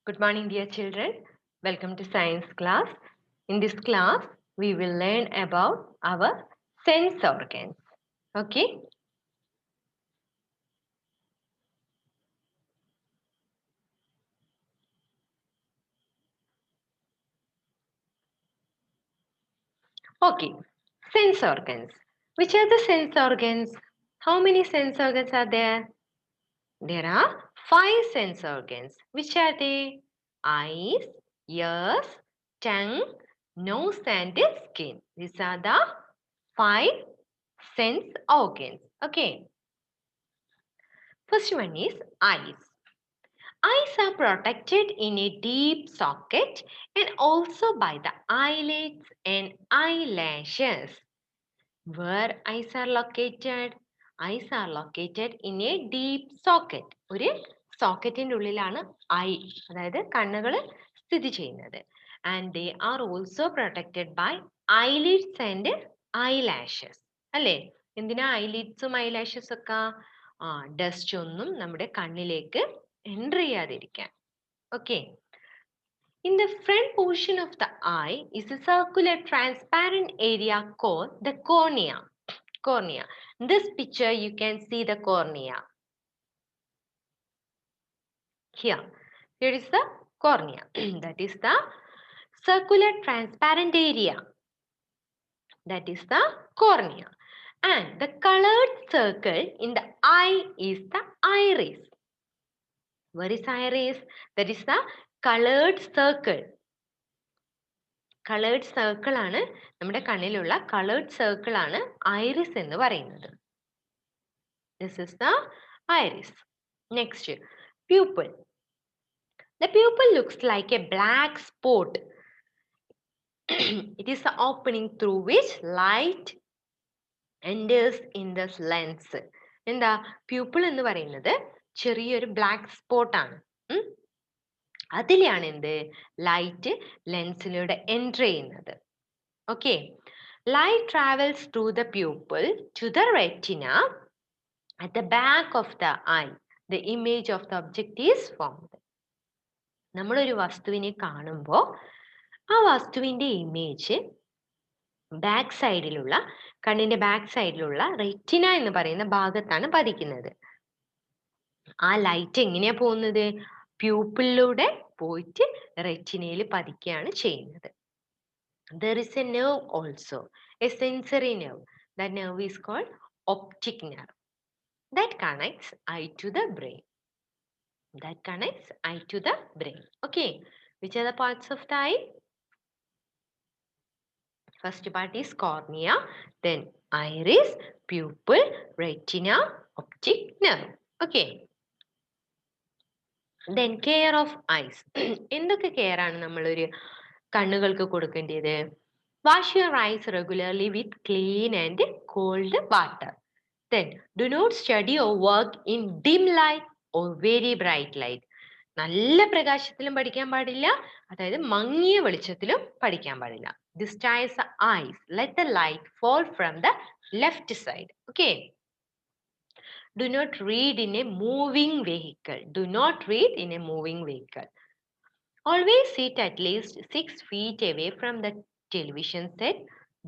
Good morning, dear children. Welcome to science class. In this class, we will learn about our sense organs. Okay? Okay. Sense organs. Which are the sense organs? How many sense organs are there? There are 5 sense organs. Which are they? Eyes, ears, tongue, nose, and skin. These are the 5 sense organs. Okay. First one is eyes. Eyes are protected in a deep socket and also by the eyelids and eyelashes. Where eyes are located? Eyes are located in a deep socket. ഒരു സോക്കറ്റിൻ്റെ ഉള്ളിലാണ് I അതായത് കണ്ണുകൾ സ്ഥിതി ചെയ്യുന്നത്. And they are also protected by eyelids and eyelashes. അല്ലേ? എന്തിനാ ഐലിഡ്സും eyelashes ഒക്കെ? Dust ഒന്നും നമ്മുടെ കണ്ണിലേക്ക് എൻ്റർ ചെയ്യാതിരിക്കാൻ. Okay. In the front portion of the eye is a circular transparent area called the cornea. Cornea. In this picture, you can see the cornea. Here is the cornea. That is the circular transparent area. That is the cornea. And the colored circle in the eye is the iris. Where is iris? That is the colored circle. Colored circle ആണ് നമ്മുടെ കണ്ണിലുള്ള colored circle ആണ് iris എന്ന് പറയുന്നത്. This is the iris. Next, pupil. The pupil looks like a black spot. It is the opening through which light enters in the lens. എന്താ pupil എന്ന് പറയുന്നത് ചെറിയൊരു black spot ആണ്. അതിലെയാണ് എന്ത് ലൈറ്റ് ലെൻസിലൂടെ എൻ്റർ ചെയ്യുന്നത്. Okay. Light travels through the pupil to the retina. At the back of the eye, the image of the object is formed. നമ്മളൊരു വസ്തുവിനെ കാണുമ്പോൾ ആ വസ്തുവിൻ്റെ ഇമേജ് ബാക്ക് സൈഡിലുള്ള കണ്ണിൻ്റെ ബാക്ക് സൈഡിലുള്ള റെറ്റിന എന്ന് പറയുന്ന ഭാഗത്താണ് പതിക്കുന്നത്. ആ ലൈറ്റ് എങ്ങനെയാ പോകുന്നത്? പ്യൂപ്പിളിലൂടെ പോയിട്ട് റെറ്റിനയിൽ പതിക്കുകയാണ് ചെയ്യുന്നത്. There is a nerve also, a sensory nerve. That nerve is called optic nerve. That connects eye to the brain. That connects eye to the brain. Okay. Which are the parts of the eye? First part is cornea, then iris, pupil, retina, optic nerve. Okay. Then care of eyes. എന്തൊക്കെ care ആണ് നമ്മളൊരു കണ്ണുകൾക്ക് കൊടുക്കേണ്ടത്? Wash your eyes regularly with clean and cold water. Then do not study or work in dim light or very bright light. നല്ല പ്രകാശത്തിലും പഠിക്കാൻ പാടില്ല, അതായത് മങ്ങിയ വെളിച്ചത്തിലും പഠിക്കാൻ പാടില്ല. Discharge the eyes. Let the light fall from the left side. Okay. Do not read in a moving vehicle. Do not read in a moving vehicle. Always sit at least 6 feet away from the television set.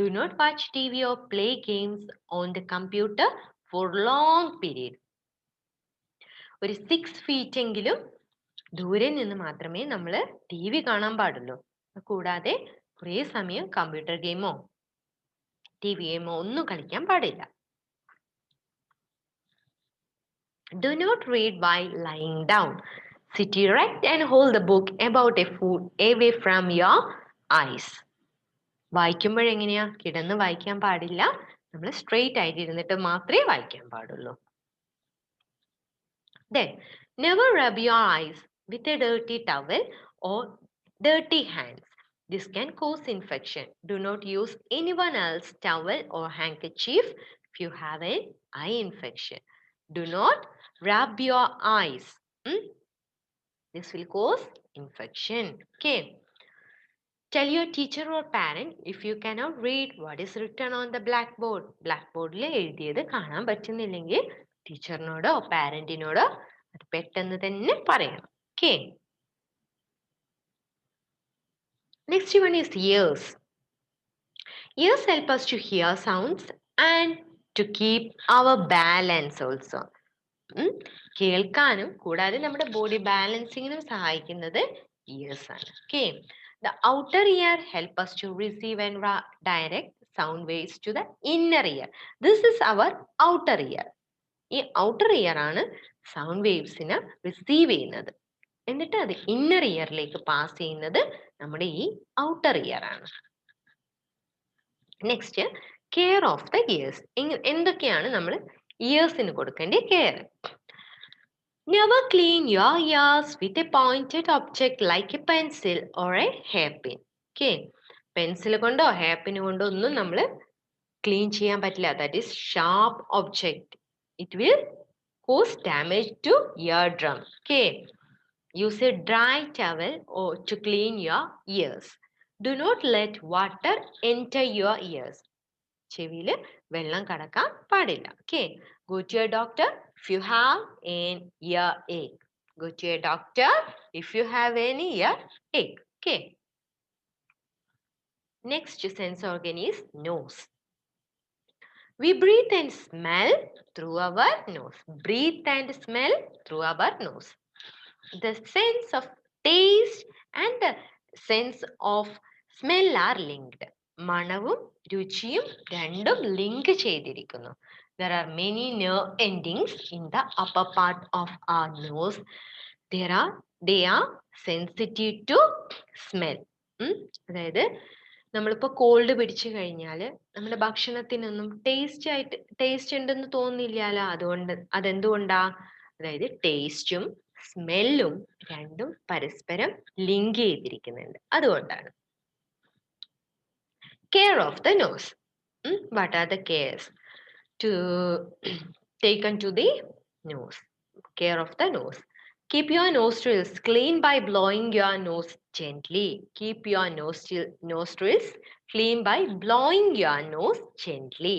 Do not watch TV or play games on the computer for long period. ഒരു 6 feet എങ്കിലും ദൂരെ നിന്ന് മാത്രമേ നമ്മൾ T V കാണാൻ പാടുള്ളൂ. കൂടാതെ കുറേ സമയം കമ്പ്യൂട്ടർ ഗെയിമോ ടി വി ഗെയിമോ ഒന്നും കളിക്കാൻ പാടില്ല. Do not read while lying down. Sit erect and hold the book about a foot away from your eyes. വായിക്കുമ്പോഴെങ്ങനെയാ? കിടന്ന് വായിക്കാൻ പാടില്ല. നമ്മൾ സ്ട്രെയിറ്റ് ആയിട്ട് ഇരുന്നിട്ട് മാത്രമേ വായിക്കാൻ പാടുള്ളൂ. Then, never rub your eyes with a dirty towel or dirty hands. This can cause infection. Do not use anyone else's towel or handkerchief if you have an eye infection. Do not rub your eyes. This will cause infection. Okay. Tell your teacher or parent if you cannot read what is written on the blackboard. Blackboardൽ എഴുതിയത് കാണാൻ പറ്റുന്നില്ലെങ്കിൽ ടീച്ചറിനോടോ പാരന്റിനോടോ അത് പെട്ടെന്ന് തന്നെ പറയണം. Okay. Next one is ears. Ears help us to hear sounds and to keep our balance also. കേൾക്കാനും കൂടാതെ നമ്മുടെ ബോഡി ബാലൻസിങ്ങിനും സഹായിക്കുന്നത് ഇയേഴ്സ് ആണ്. Okay, the outer year help us to receive and direct sound waves to the inner ear. This is our outer ear. ഈ outer year ആണ് sound waves receive ചെയ്യുന്നത്, എന്നിട്ട് അത് ഇന്നർ ഇയറിലേക്ക് പാസ് ചെയ്യുന്നത് നമ്മുടെ ഈ ഔട്ടർ ഇയർ ആണ്. Next, care of the years. എന്തൊക്കെയാണ് നമ്മൾ ഇയേഴ്സിന് കൊടുക്കേണ്ട care? Never clean your ears with a pointed object like a pencil or a hairpin. Okay, pencil കൊണ്ടോ ഹെയർ പിൻ കൊണ്ടോ ഒന്നും നമ്മൾ ക്ലീൻ ചെയ്യാൻ പറ്റില്ല. That is sharp object. It will cause damage two ear drum. Okay, use A dry towel to clean your ears. Do not let water enter your ears. ചെവിയിൽ വെള്ളം കടക്കാൻ പാടില്ല. Okay, go to your doctor if you have an earache. Go to your doctor if you have any earache. Okay. Next sense organ is nose. We breathe and smell through our nose. Breathe and smell through our nose. The sense of taste and the sense of smell are linked. മണവും രുചിയും രണ്ടും link ചെയ്തിരിക്കുന്നു. There are many nerve endings in the upper part of our nose. They are sensitive to smell. അതായത് നമ്മളിപ്പോൾ called പിടിച്ചു കഴിഞ്ഞാൽ നമ്മുടെ ഭക്ഷണത്തിനൊന്നും taste ഉണ്ടെന്ന് തോന്നില്ലല്ലോ. അതെന്തുകൊണ്ടാ? അതായത് ടേസ്റ്റും സ്മെല്ലും രണ്ടും പരസ്പരം ലിങ്ക് ചെയ്തിരിക്കുന്നുണ്ട്, അതുകൊണ്ടാണ്. Care of the nose. What are the cares to taken to the nose? Care of the nose. Keep your nostrils clean by blowing your nose gently. Keep your nostrils clean by blowing your nose gently.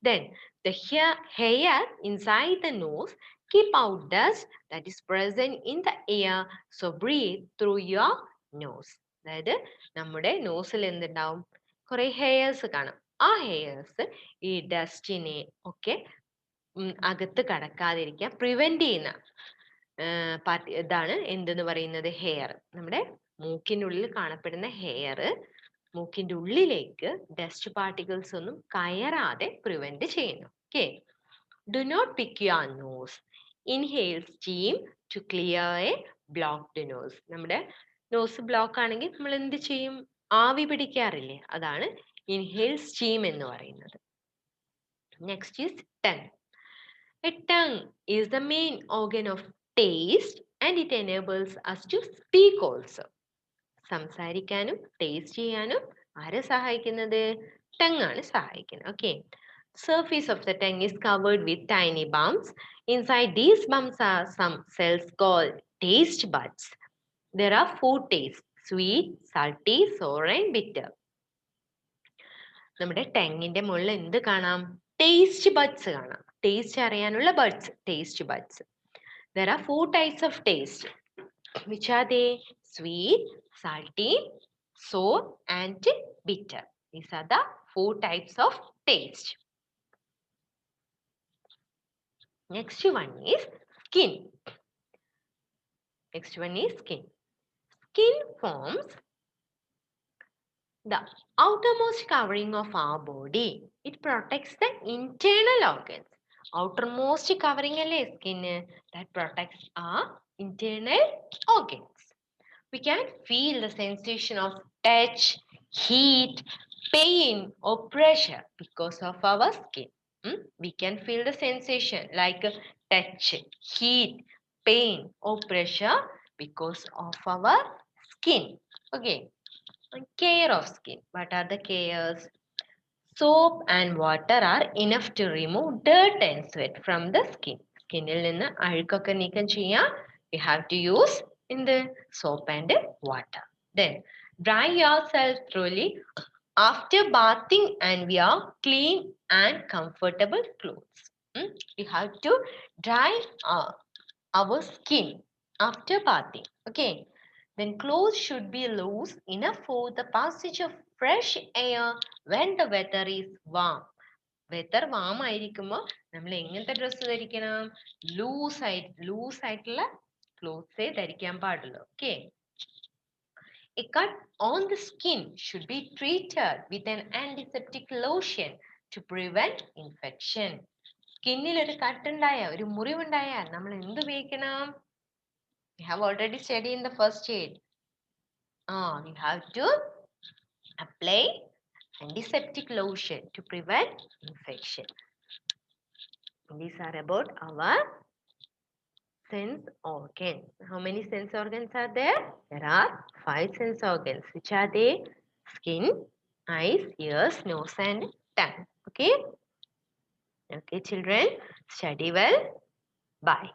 Then the hair inside the nose keep out dust that is present in the air. So breathe through your nose. അതായത് നമ്മുടെ nozzle എന്തുണ്ടാവും? കുറെ hairs കാണാം. ആ hairs ഈ ഡസ്റ്റിനെ ഒക്കെ അകത്ത് കടക്കാതിരിക്കാൻ prevent ചെയ്യുന്ന ഇതാണ് എന്തെന്ന് പറയുന്നത്? ഹെയർ. നമ്മുടെ മൂക്കിനുള്ളിൽ കാണപ്പെടുന്ന ഹെയർ മൂക്കിന്റെ ഉള്ളിലേക്ക് ഡസ്റ്റ് പാർട്ടിക്കിൾസ് ഒന്നും കയറാതെ പ്രിവെന്റ് ചെയ്യുന്നു. Okay, do not pick your nose. Inhale steam to clear a blocked nose. നമ്മുടെ നോസ് ബ്ലോക്ക് ആണെങ്കിൽ നമ്മൾ എന്ത് ചെയ്യും? ആവി പിടിക്കാറില്ലേ? അതാണ് ഇൻഹെയിൽ സ്റ്റീം എന്ന് പറയുന്നത്. Next is tongue. A tongue is the main organ of taste and it enables us to speak also. സംസാരിക്കാനും ടേസ്റ്റ് ചെയ്യാനും ആരെ സഹായിക്കുന്നത്? ടങ് ആണ് സഹായിക്കുന്നത്. Okay, surface of the tongue is covered with tiny bumps. Inside these bumps are some cells called taste buds. There are four tastes: sweet, salty, sour and bitter. നമ്മുടെ ടങ്ങിന്റെ മുകളിൽ എന്ത് കാണാം? ടേസ്റ്റ് ബഡ്സ് കാണാം. Taste അറിയാനുള്ള buds, taste buds. There are four types of taste. Which are they? Sweet, salty, sour and bitter. These are the four types of taste. Next one is skin. Next one is skin. Skin forms the outermost covering of our body. It protects the internal organs. Outermost covering അല്ലേ skin, that protects our internal organs. We can feel the sensation of touch, heat, pain or pressure because of our skin. We can feel the sensation like touch, heat, pain or pressure because of our skin. Okay. Care of skin. What are the cares? Soap and water are enough to remove dirt and sweat from the skin. Skinil ninnu azhukkokke neekam cheyan we have to use in the soap and water. Then dry yourself thoroughly after bathing and wear clean and comfortable clothes. We have to dry our skin after bathing. Okay. Then clothes should be loose enough for the passage of fresh air when the weather is warm. Weather warm ആയിരിക്കുമ്പോൾ നമ്മൾ എങ്ങനത്തെ dress ധരിക്കണം? Loose ആയിട്ടുള്ള ക്ലോത്ത്സേ ധരിക്കാൻ പാടുള്ളൂ. Okay. A cut on the skin should be treated with an antiseptic lotion to prevent infection. സ്കിന്നിൽ ഒരു കട്ടുണ്ടായ, ഒരു മുറിവുണ്ടായാൽ നമ്മൾ എന്ത് ഉപയോഗിക്കണം? We have already studied in the first aid. You have to apply antiseptic lotion to prevent infection. These are about our sense organs. How many sense organs are there? There are 5 sense organs. Which are they? Skin, eyes, ears, nose and tongue. Okay? Okay, children. Study well. Bye.